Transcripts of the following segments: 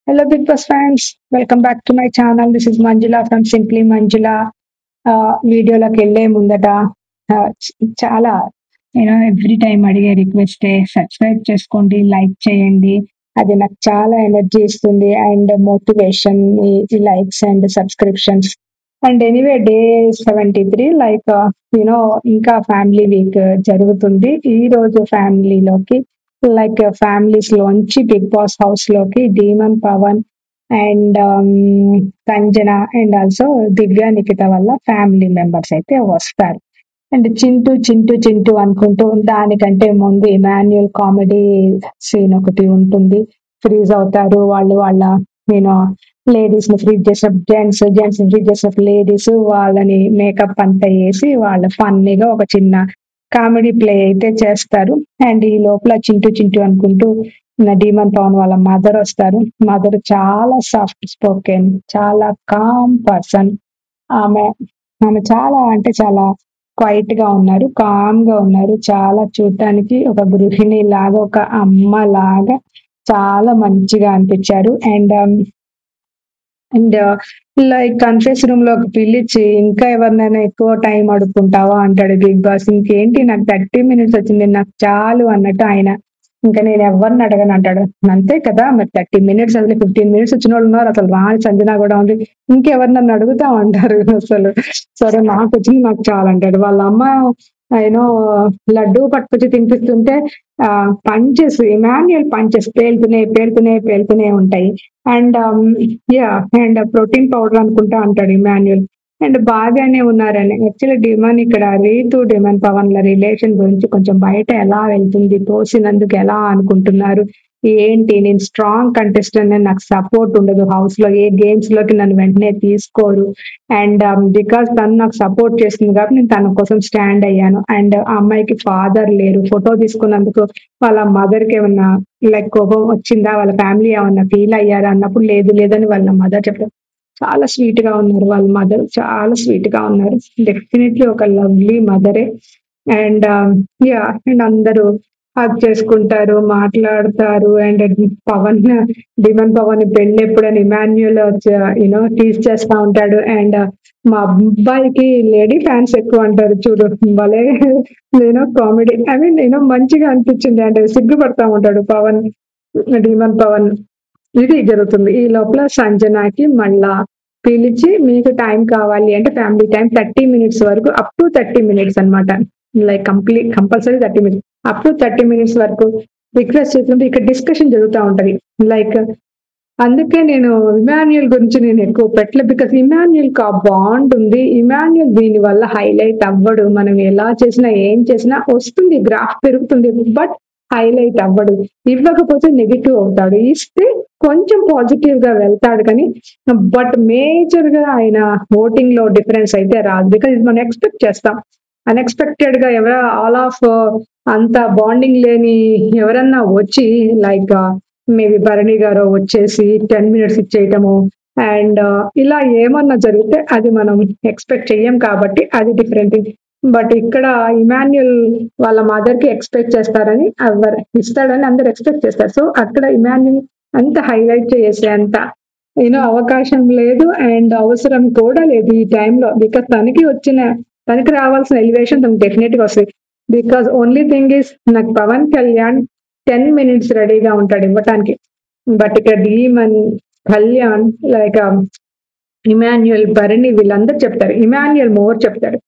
Hello, Big Boss fans. Welcome back to my channel. This is Manjula from Simply Manjula. వీడియోలోకి వెళ్ళే ముందట చాలా every time అడిగే request subscribe చేసుకోండి, like చేయండి. అది నాకు చాలా ఎనర్జీ ఇస్తుంది అండ్ మోటివేషన్, ఈ likes and subscriptions. And anyway day 73 like ఇంకా ఫ్యామిలీ వీక్ జరుగుతుంది. ఈ రోజు ఫ్యామిలీలోకి లైక్ ఫ్యామిలీస్ లోంచి బిగ్ బాస్ హౌస్ లోకి demon Pavan and Sanjana and also Divya Nikhita వల్ల ఫ్యామిలీ మెంబర్స్ అయితే వస్తారు. అండ్ చింటూ చింటూ చింటూ అనుకుంటూ దానికంటే ముందు ఇమాన్యుయల్ కామెడీ సీన్ ఒకటి ఉంటుంది. ఫ్రీజ్ అవుతారు వాళ్ళు, వాళ్ళ యూనో లేడీస్ ని ఫ్రీజ్ చేసే జెంట్స్ ఫ్రీజ్ చేసే లేడీస్, వాళ్ళని మేకప్ అంతా వేసి వాళ్ళ ఫన్నీగా ఒక చిన్న కామెడీ ప్లే అయితే చేస్తారు. అండ్ ఈ లోపల చింటూ చింటూ అనుకుంటూ డీమన్ పవన్ వాళ్ళ మదర్ వస్తారు. మదర్ చాలా సాఫ్ట్ స్పోకెన్, చాలా కామ్ పర్సన్. ఆమె ఆమె చాలా అంటే చాలా క్వైట్ గా ఉన్నారు, కామ్ గా ఉన్నారు. చాలా చూడటానికి ఒక గృహిణి లాగా, ఒక అమ్మ లాగా చాలా మంచిగా అనిపించారు. అండ్ లైక్ కాన్ఫరెన్స్ రూమ్ లోకి పిలిచి ఇంకా ఎవరినైనా ఎక్కువ టైం అడుక్కుంటావా అంటాడు బిగ్ బాస్. ఇంకేంటి నాకు 30 మినిట్స్ వచ్చింది, నాకు చాలు అన్నట్టు ఆయన ఇంకా నేను ఎవరిని అడగను అంటాడు. అంతే కదా మరి 30 మినిట్స్ అసలు 15 మినిట్స్ వచ్చిన వాళ్ళు ఉన్నారు, అసలు రాని సంజన కూడా ఉంది, ఇంకెవరు నన్ను అడుగుతా అంటారు. అసలు సరే నాకు వచ్చింది నాకు చాలు అంటాడు. వాళ్ళ అమ్మ యూనో లడ్డు పట్టుకొచ్చి తినిపిస్తుంటే పంచెస్, ఇమాన్యుయల్ పంచెస్ పేలుతూనే ఉంటాయి. And yeah and protein powder అనుకుంటా అంటాడు ఇమాన్యుయల్. అండ్ బాగానే ఉన్నారని యాక్చువల్లీ డిమాండ్ ఇక్కడ రీతు డిమాండ్ పవన్ల రిలేషన్ గురించి కొంచెం బయట ఎలా వెళ్తుంది, తోసినందుకు ఎలా అనుకుంటున్నారు, ఏంటి నేను స్ట్రాంగ్ కంటెస్టెంట్ అని నాకు సపోర్ట్ ఉండదు హౌస్ లో, ఏ గేమ్స్ లోకి నన్ను వెంటనే తీసుకోరు. అండ్ బికాస్ తను నాకు సపోర్ట్ చేస్తుంది కాబట్టి నేను తన కోసం స్టాండ్ అయ్యాను. అండ్ ఆ అమ్మాయికి ఫాదర్ లేరు, ఫోటో తీసుకున్నందుకు వాళ్ళ మదర్ కి ఏమన్నా లైక్ కోపం వచ్చిందా, వాళ్ళ ఫ్యామిలీ ఏమన్నా ఫీల్ అయ్యారా అన్నప్పుడు లేదు లేదని వాళ్ళ మదర్ చెప్పారు. చాలా స్వీట్ గా ఉన్నారు వాళ్ళ మదర్, చాలా స్వీట్ గా ఉన్నారు. డెఫినెట్లీ ఒక లవ్లీ మదరే. అండ్ యా అండ్ అందరూ హగ్ చేసుకుంటారు, మాట్లాడతారు. అండ్ పవన్ డిమన్ పవన్ పెళ్లి ఎప్పుడని ఇమాన్యుయల్ టీజ్ చేస్తా ఉంటాడు. అండ్ మా అబ్బాయికి లేడీ ఫ్యాన్స్ ఎక్కువ అంటారు చూడు, భలే కామెడీ, ఐ మీన్ మంచిగా అనిపించింది. అంటే సిగ్గుపడతా ఉంటాడు పవన్, డిమన్ పవన్. ఇది జరుగుతుంది. ఈ లోపల సంజనాకి మళ్ళా పిలిచి మీకు టైం కావాలి అంటే ఫ్యామిలీ టైం 30 మినిట్స్ వరకు, అప్ టు 30 మినిట్స్ అన్నమాట. Like compulsory 30 minutes, up to 30 minutes వరకు రిక్వెస్ట్ చేస్తుంటే ఇక్కడ డిస్కషన్ జరుగుతూ ఉంటది. లైక్ అందుకే నేను ఇమాన్యుయల్ గురించి నేను ఎక్కువ పెట్టలేదు, బికాస్ ఇమాన్యుయల్ కి ఆ బాండ్ ఉంది. ఇమాన్యుయల్ దీని వల్ల హైలైట్ అవ్వడు, మనం ఎలా చేసినా ఏం చేసినా వస్తుంది, గ్రాఫ్ పెరుగుతుంది, బట్ హైలైట్ అవ్వడు. ఇవ్వకపోతే నెగిటివ్ అవుతాడు, ఇస్తే కొంచెం పాజిటివ్ గా వెళ్తాడు. కానీ బట్ మేజర్ గా ఆయన ఓటింగ్ లో డిఫరెన్స్ అయితే రాదు, బికాస్ ఇది మనం ఎక్స్పెక్ట్ చేస్తాం. అన్ఎక్స్పెక్టెడ్ గా ఆల్ ఆఫ్ అంత బాండింగ్ లేని ఎవరన్నా వచ్చి లైక్ మేబీ భరణి గారు వచ్చేసి 10 మినిట్స్ ఇచ్చేయటము అండ్ ఇలా ఏమన్నా జరిగితే అది మనం ఎక్స్పెక్ట్ చెయ్యం కాబట్టి అది డిఫరెంట్. బట్ ఇక్కడ ఇమాన్యుయల్ వాళ్ళ మదర్ కి ఎక్స్పెక్ట్ చేస్తారని, ఎవరు ఇస్తాడని అందరు ఎక్స్పెక్ట్ చేస్తారు. సో అక్కడ ఇమాన్యుయల్ అంత హైలైట్ చేసే అంత అవకాశం లేదు అండ్ అవసరం కూడా లేదు ఈ టైంలో, బికాస్ తనకి రావాల్సిన ఎలివేషన్ తనకు డెఫినెట్ గా వస్తుంది. బికాస్ ఓన్లీ థింగ్ ఇస్ నాకు పవన్ కళ్యాణ్ 10 మినిట్స్ రెడీగా ఉంటాడు ఇవ్వటానికి. బట్ ఇక్కడ డీమన్ కళ్యాణ్ లైక్ ఇమాన్యుయల్ భరణి వీళ్ళందరూ చెప్తారు, ఇమాన్యుయల్ మోర్ చెప్తాడు.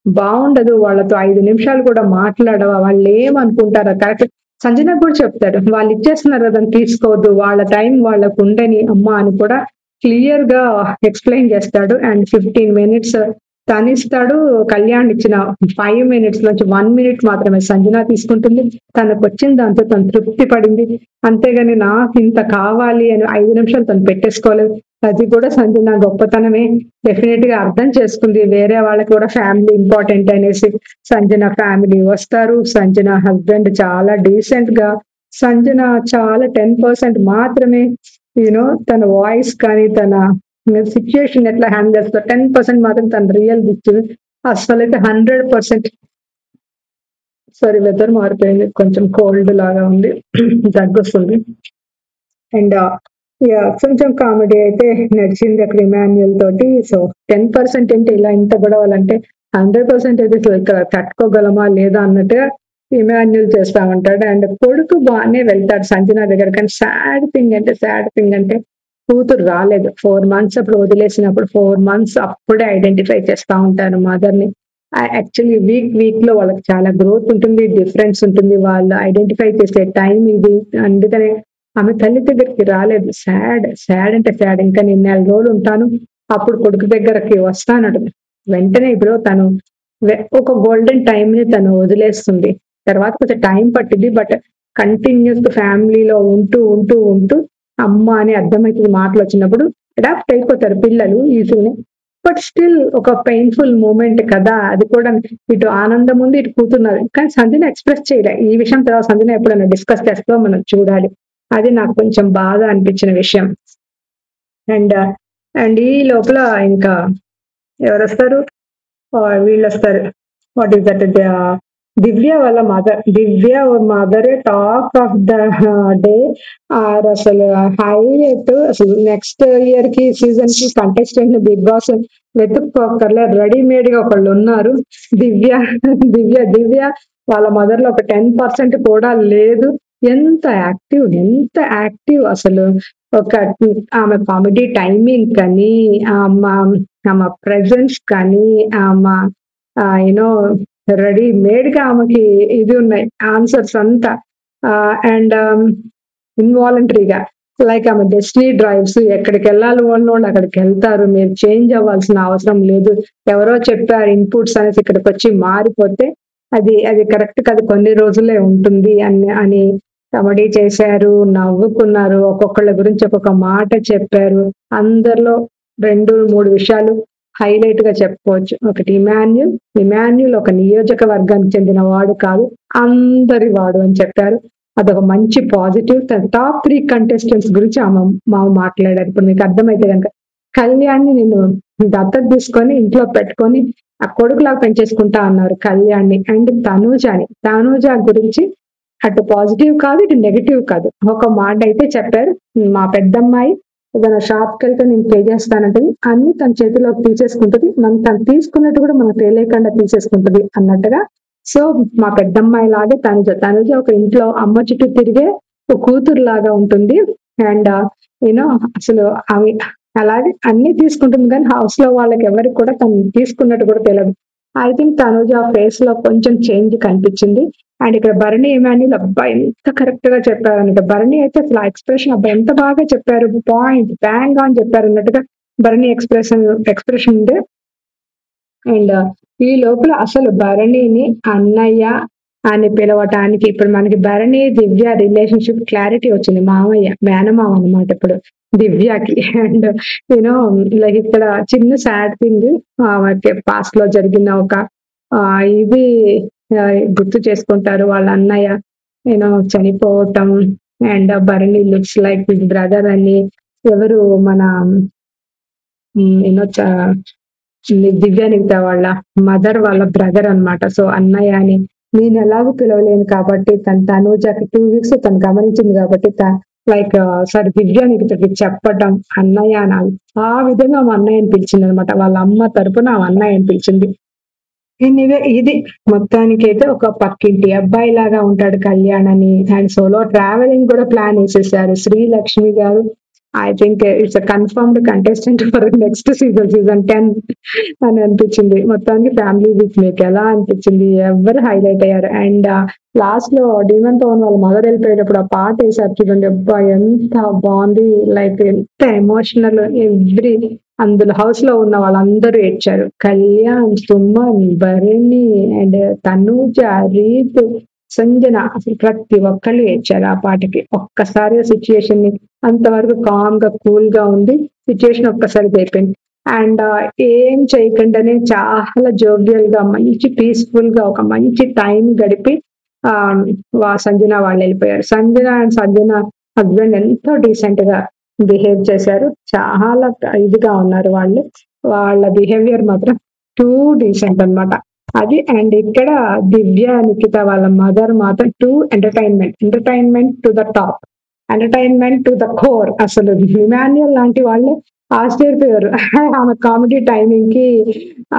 బాగుండదు వాళ్ళతో 5 నిమిషాలు కూడా మాట్లాడవా, వాళ్ళు ఏమనుకుంటారో కరెక్ట్. సంజన కూడా చెప్తాడు, వాళ్ళు ఇచ్చేస్తున్నారు కదా తీసుకోవద్దు, వాళ్ళ టైం వాళ్ళకు ఉండని అమ్మ అని కూడా క్లియర్ గా ఎక్స్ప్లెయిన్ చేస్తాడు. And 15 minutes తనిస్తాడు. కళ్యాణ్ ఇచ్చిన 5 మినిట్స్ నుంచి 1 మినిట్ మాత్రమే సంజన తీసుకుంటుంది. తనకు వచ్చిన దాంతో తను తృప్తి పడింది. అంతేగాని నాకు ఇంత కావాలి అని 5 నిమిషాలు తను పెట్టేసుకోలేదు. అది కూడా సంజన గొప్పతనమే. డెఫినెట్ గా అర్థం చేసుకుంది వేరే వాళ్ళకి కూడా ఫ్యామిలీ ఇంపార్టెంట్ అనేసి. సంజన ఫ్యామిలీ వస్తారు, సంజన హస్బెండ్ చాలా డీసెంట్ గా, సంజన చాలా 10% మాత్రమే తన వాయిస్ కానీ తన సిచ్యుయేషన్ ఎట్లా హ్యాండిల్ చేస్తారు 10% మాత్రం తన రియల్ దిచ్చు. అసలైతే 100%. సారీ వెదర్ మారిపోయింది, కొంచెం కోల్డ్ లాగా ఉంది, దగ్గొస్తుంది. అండ్ కొంచెం కామెడీ అయితే నడిచింది అక్కడ ఇమాన్యుయల్ తోటి. సో 10% ఏంటి ఇలా ఇంత గొడవలంటే 100% అయితే ఇక్కడ తట్టుకోగలమా లేదా అన్నట్టుగా ఇమాన్యుయల్ చేస్తా ఉంటాడు. అండ్ కొడుకు బానే వెళ్తాడు సంజన దగ్గర. కానీ సాడ్ థింగ్ అంటే కూతురు రాలేదు. 4 మంత్స్ అప్పుడు వదిలేసినప్పుడు 4 మంత్స్ అప్పుడే ఐడెంటిఫై చేస్తా ఉంటారు మదర్ ని. యాక్చువల్లీ వీక్ లో వాళ్ళకి చాలా గ్రోత్ ఉంటుంది, డిఫరెన్స్ ఉంటుంది. వాళ్ళు ఐడెంటిఫై చేసే టైం ఇది. అందుకనే ఆమె తల్లి దగ్గరికి రాలేదు. సాడ్ అంటే సాడ్. ఇంకా నేను నెల రోజులు ఉంటాను, అప్పుడు కొడుకు దగ్గరకి వస్తానడు. వెంటనే ఇప్పుడు తను ఒక గోల్డెన్ టైం ని తను వదిలేస్తుంది. తర్వాత కొంచెం టైం పట్టింది. బట్ కంటిన్యూస్ ఫ్యామిలీలో ఉంటూ అమ్మ అని అర్థమవుతుంది మాటలు వచ్చినప్పుడు అడాప్ట్ అయిపోతారు పిల్లలు ఈజీనే. బట్ స్టిల్ ఒక పెయిన్ఫుల్ మూమెంట్ కదా అది కూడా. ఇటు ఆనందం ఉంది, ఇటు కూతున్నది. కానీ సంజన ఎక్స్ప్రెస్ చేయలే ఈ విషయం. తర్వాత సంజన ఎప్పుడైనా డిస్కస్ చేస్తో మనం చూడాలి. అది నాకు కొంచెం బాగా అనిపించిన విషయం. అండ్ అండ్ ఈ లోపల ఇంకా ఎవరొస్తారు, వీళ్ళొస్తారు. వాట్ ఈస్ దట్, దివ్య వాళ్ళ mother talk of the day. Or అసలు హైలైట్. అసలు నెక్స్ట్ ఇయర్ కి సీజన్ కి కంటెస్టెంట్ బిగ్ బాస్ వెతుక్కోకర్లే, రెడీమేడ్ గా ఒకళ్ళు ఉన్నారు. దివ్య దివ్య వాళ్ళ మదర్ లో ఒక 10% కూడా లేదు. ఎంత యాక్టివ్ అసలు. ఒక ఆమె కామెడీ టైమింగ్ కానీ, ఆమె ప్రెజెన్స్ కానీ, ఆమె యూనో రెడీ మేడ్ గా ఆమెకి ఇది ఉన్నాయి ఆన్సర్స్ అంతా. అండ్ ఇన్వాలంటరీగా లైక్ ఆమె డెస్టినీ డ్రైవ్స్, ఎక్కడికి వెళ్ళాలి వాళ్ళు అక్కడికి వెళ్తారు. మీరు చేంజ్ అవ్వాల్సిన అవసరం లేదు. ఎవరో చెప్పారు ఇన్పుట్స్ అనేసి ఇక్కడికి వచ్చి మారిపోతే అది కరెక్ట్ కాదు, కొన్ని రోజులే ఉంటుంది అని కామెడీ చేశారు, నవ్వుకున్నారు. ఒక్కొక్కళ్ళ గురించి ఒక్కొక్క మాట చెప్పారు. అందరిలో 2-3 విషయాలు హైలైట్ గా చెప్పుకోవచ్చు. ఒకటి ఇమాన్యుల్ ఒక నియోజకవర్గానికి చెందిన వాడు కాదు, అందరి వాడు అని చెప్పారు. అదొక మంచి పాజిటివ్. టాప్ 3 కంటెస్టెంట్స్ గురించి ఆమె మాట్లాడారు. ఇప్పుడు మీకు అర్థమైతే కనుక కళ్యాణ్ని నేను దత్తత తీసుకొని ఇంట్లో పెట్టుకొని ఆ కొడుకులాగా పెంచేసుకుంటా అన్నారు కళ్యాణ్ని. అండ్ తనూజ గురించి అటు పాజిటివ్ కాదు, ఇటు నెగిటివ్ కాదు. ఒక మాట అయితే చెప్పారు, మా పెద్దమ్మాయి ఏదైనా షాప్కి వెళ్తే నేను పే చేస్తానంటే అన్ని తన చేతిలోకి తీసేసుకుంటది, మనం తను తీసుకున్నట్టు కూడా మనకు తెలియకుండా తీసేసుకుంటది అన్నట్టుగా. సో మా పెద్దమ్మాయి లాగే తనుజ ఒక ఇంట్లో అమ్మ చుట్టూ తిరిగే ఒక కూతురు లాగా ఉంటుంది. అండ్ యూనో అసలు ఆమె అలాగే అన్ని తీసుకుంటుంది, కానీ హౌస్ లో వాళ్ళకి ఎవరికి కూడా తను తీసుకున్నట్టు కూడా తెలియదు. ఐ థింక్ తనుజ ఫేస్ లో కొంచెం చేంజ్ కనిపించింది. అండ్ ఇక్కడ భరణి ఇమాన్యుల్ అబ్బాయి ఎంత కరెక్ట్ గా చెప్పారు. భరణి అయితే అసలు ఆ ఎక్స్ప్రెషన్ అబ్బాయి ఎంత బాగా చెప్పారు, పాయింట్ బ్యాంగ్ అని చెప్పారు అన్నట్టుగా భరణి ఎక్స్ప్రెషన్ ఉంది. అండ్ ఈ లోపల అసలు భరణిని అన్నయ్య అని పిలవటానికి ఇప్పుడు మనకి భరణి దివ్య రిలేషన్షిప్ క్లారిటీ వచ్చింది. మేనమామ అనమాట ఇప్పుడు దివ్యకి. అండ్ యూనో లైక్ ఇక్కడ చిన్న సాడ్ థింగ్, పాస్ట్ లో జరిగిన ఒక ఇది గుర్తు చేసుకుంటారు. వాళ్ళ అన్నయ్య యూనో చనిపోవటం. And Bharani looks like his brother అని ఎవరు మన యూనో దివ్యానిత వాళ్ళ మదర్ వాళ్ళ బ్రదర్ అన్నమాట. సో అన్నయ్య అని నేను ఎలాగో పిలవలేను కాబట్టి తనూజకి 2 వీక్స్ తను గమనించింది కాబట్టి లైక్ సారీ దివ్యానితకి చెప్పటం అన్నయ్య అని ఆ విధంగా మా అన్నయ్యని పిలిచింది అనమాట. వాళ్ళ అమ్మ తరపున ఆ అన్నయ్యని పిలిచింది. ఇది మొత్తానికైతే ఒక పక్కింటి అబ్బాయి లాగా ఉంటాడు కళ్యాణ్ అని. అండ్ సోలో ట్రావెలింగ్ కూడా ప్లాన్ వేసేసారు శ్రీలక్ష్మి గారు. I think it's confirmed contestant for next season 10 అని అనిపించింది. మొత్తానికి ఫ్యామిలీ వీక్ మీకు ఎలా అనిపించింది, ఎవరు హైలైట్ అయ్యారు? అండ్ లాస్ట్ లో డీమన్ పవన్ వాళ్ళ మదర్ వెళ్ళిపోయేటప్పుడు ఆ పాట వేసారు చూడండి, అబ్బా ఎంత బాగుంది. లైక్ ఎంత ఎమోషనల్. అందులో హౌస్ లో ఉన్న వాళ్ళందరూ ఏడ్చారు. కళ్యాణ్, సుమన్, భరణి అండ్ తనూజ, రీతు, సంజన అసలు ప్రతి ఒక్కళ్ళు ఏడ్చారు ఆ పాటకి. ఒక్కసారి సిచ్యుయేషన్ ని అంతవరకు కామ్ గా కూల్ గా ఉంది, సిచ్యుయేషన్ ఒక్కసారి అయిపోయింది. అండ్ ఏం చేయకుండానే చాలా జోవియల్ గా మంచి పీస్ఫుల్ గా ఒక మంచి టైం గడిపి సంజన వాళ్ళు వెళ్ళిపోయారు. సంజన హస్బెండ్ ఎంతో డీసెంట్ గా బిహేవ్ చేశారు. చాలా ఇదిగా ఉన్నారు వాళ్ళు. వాళ్ళ బిహేవియర్ మాత్రం టూ డీసెంట్ అన్నమాట అది. అండ్ ఇక్కడ దివ్య నిఖిత వాళ్ళ మదర్ మాత్రం two entertainment to the top. Entertainment to the core. అసలు ఇమాన్యుయల్ లాంటి వాళ్ళే ఆశ్చర్యపోయారు. ఆమె కామెడీ టైమింగ్ కి,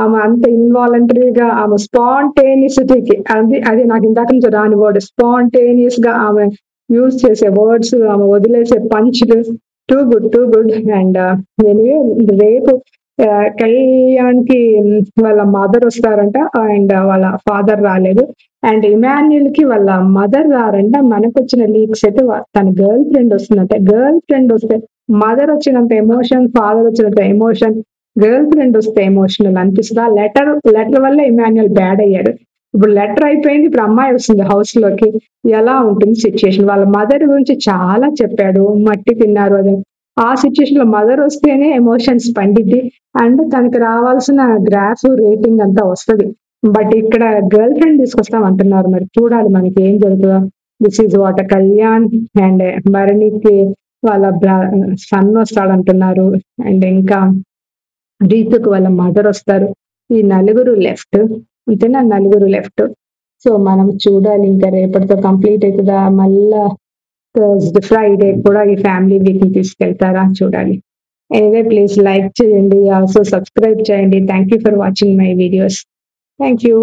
ఆమె అంత ఇన్వాలంటరీగా, ఆమె స్పాంటేనియసిటీకి, అది నాకు ఇందాక నుంచి రాని వర్డ్, స్పాంటేనియస్ గా ఆమె యూజ్ చేసే వర్డ్స్, ఆమె వదిలేసే పంచ్లు, too good, too good. And anyway, రేపు కళ్యాణ్ కి వాళ్ళ మదర్ వస్తారంట, అండ్ వాళ్ళ ఫాదర్ రాలేదు. అండ్ ఇమాన్యుల్ కి వాళ్ళ మదర్ రారంట. మనకు వచ్చిన లీక్స్ అయితే తన గర్ల్ ఫ్రెండ్ వస్తుందంటే, గర్ల్ ఫ్రెండ్ వస్తే మదర్ వచ్చినంత ఎమోషన్, ఫాదర్ వచ్చినంత ఎమోషన్ గర్ల్ ఫ్రెండ్ వస్తే ఎమోషనల్ అనిపిస్తుంది. ఆ లెటర్ వల్ల ఇమాన్యుల్ బ్యాడ్ అయ్యాడు. ఇప్పుడు లెటర్ అయిపోయింది, ఇప్పుడు అమ్మాయి వస్తుంది హౌస్ లోకి. ఎలా ఉంటుంది సిచ్యుయేషన్? వాళ్ళ మదర్ గురించి చాలా చెప్పాడు, మట్టి తిన్నారు అది. ఆ సిచ్యుయేషన్ లో మదర్ వస్తేనే ఎమోషన్స్ పండిద్ది, అండ్ తనకి రావాల్సిన గ్రాఫ్ రేటింగ్ అంతా వస్తది. బట్ ఇక్కడ గర్ల్ ఫ్రెండ్ తీసుకొస్తాం అంటున్నారు. మరి చూడాలి మనకి ఏం జరుగుతుందో. This is what Kalyan and భరణికి వాళ్ళ సన్ వస్తాడంటున్నారు. అండ్ ఇంకా రీతుకు వాళ్ళ మదర్ వస్తారు. ఈ నలుగురు లెఫ్ట్, అంతేనా? నలుగురు లెఫ్ట్. సో మనం చూడాలి ఇంకా రేపటితో కంప్లీట్ అవుతుందా, మళ్ళా థర్స్డే ఫ్రైడే కూడా ఈ ఫ్యామిలీ వీక్ ని తీసుకెళ్తారా చూడాలి. ఎనీవే, ప్లీజ్ లైక్ చేయండి, ఆల్సో సబ్స్క్రైబ్ చేయండి. Thank you for watching my videos. Thank you.